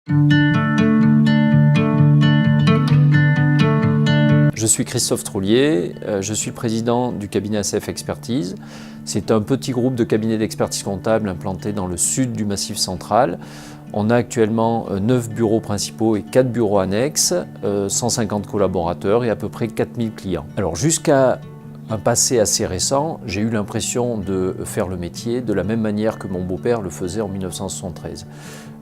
Je suis Christophe Troulier, je suis le président du cabinet ACF Expertise. C'est un petit groupe de cabinets d'expertise comptable implanté dans le sud du Massif central. On a actuellement 9 bureaux principaux et 4 bureaux annexes, 150 collaborateurs et à peu près 4000 clients. Alors jusqu'à un passé assez récent, j'ai eu l'impression de faire le métier de la même manière que mon beau-père le faisait en 1973.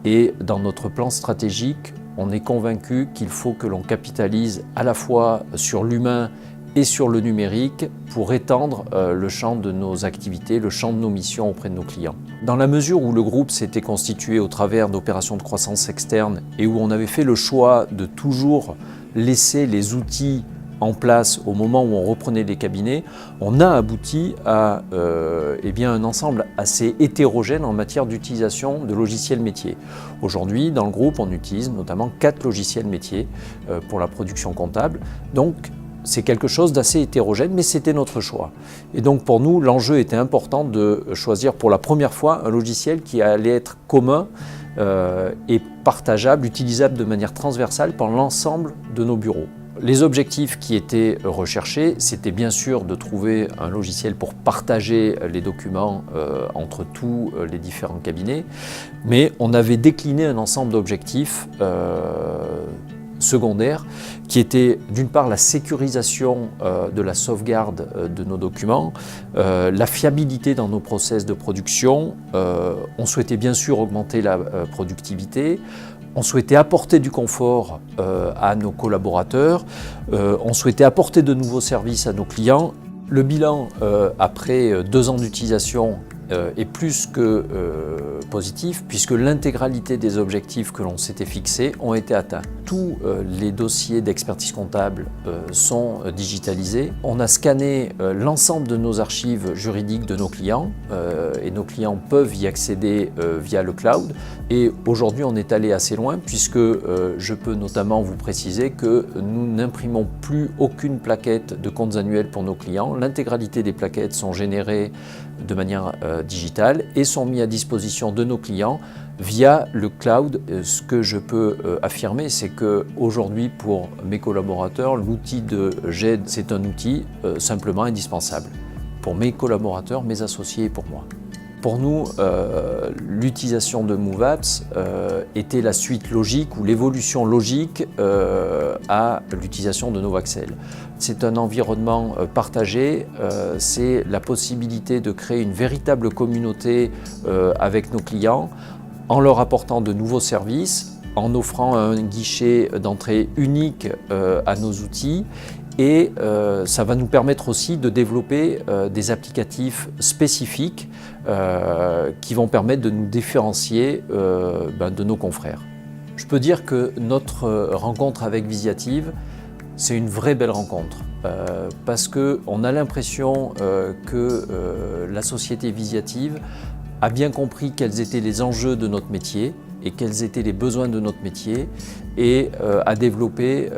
Et dans notre plan stratégique, on est convaincu qu'il faut que l'on capitalise à la fois sur l'humain et sur le numérique pour étendre le champ de nos activités, le champ de nos missions auprès de nos clients. Dans la mesure où le groupe s'était constitué au travers d'opérations de croissance externe et où on avait fait le choix de toujours laisser les outils en place au moment où on reprenait les cabinets, on a abouti à un ensemble assez hétérogène en matière d'utilisation de logiciels métiers. Aujourd'hui, dans le groupe, on utilise notamment 4 logiciels métiers pour la production comptable. Donc, c'est quelque chose d'assez hétérogène, mais c'était notre choix. Et donc pour nous, l'enjeu était important de choisir pour la première fois un logiciel qui allait être commun et partageable, utilisable de manière transversale par l'ensemble de nos bureaux. Les objectifs qui étaient recherchés, c'était bien sûr de trouver un logiciel pour partager les documents entre tous les différents cabinets, mais on avait décliné un ensemble d'objectifs secondaires qui étaient d'une part la sécurisation de la sauvegarde de nos documents, la fiabilité dans nos process de production, on souhaitait bien sûr augmenter la productivité. On souhaitait apporter du confort à nos collaborateurs, on souhaitait apporter de nouveaux services à nos clients. Le bilan, après 2 ans d'utilisation, est plus que positif puisque l'intégralité des objectifs que l'on s'était fixés ont été atteints. Tous les dossiers d'expertise comptable sont digitalisés. On a scanné l'ensemble de nos archives juridiques de nos clients et nos clients peuvent y accéder via le cloud. Et aujourd'hui, on est allé assez loin puisque je peux notamment vous préciser que nous n'imprimons plus aucune plaquette de comptes annuels pour nos clients. L'intégralité des plaquettes sont générées de manière digitale et sont mis à disposition de nos clients via le cloud. Ce que je peux affirmer, c'est qu'aujourd'hui, pour mes collaborateurs, l'outil de GED, c'est un outil simplement indispensable pour mes collaborateurs, mes associés et pour moi. Pour nous, l'utilisation de MoveApps était la suite logique ou l'évolution logique à l'utilisation de Novaxel. C'est un environnement partagé, c'est la possibilité de créer une véritable communauté avec nos clients en leur apportant de nouveaux services, en offrant un guichet d'entrée unique à nos outils. Et ça va nous permettre aussi de développer des applicatifs spécifiques qui vont permettre de nous différencier de nos confrères. Je peux dire que notre rencontre avec Visiative, c'est une vraie belle rencontre parce qu'on a l'impression que la société Visiative a bien compris quels étaient les enjeux de notre métier et quels étaient les besoins de notre métier et à développer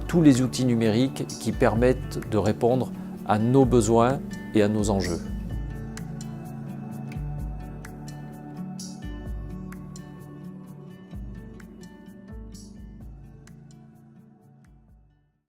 tous les outils numériques qui permettent de répondre à nos besoins et à nos enjeux.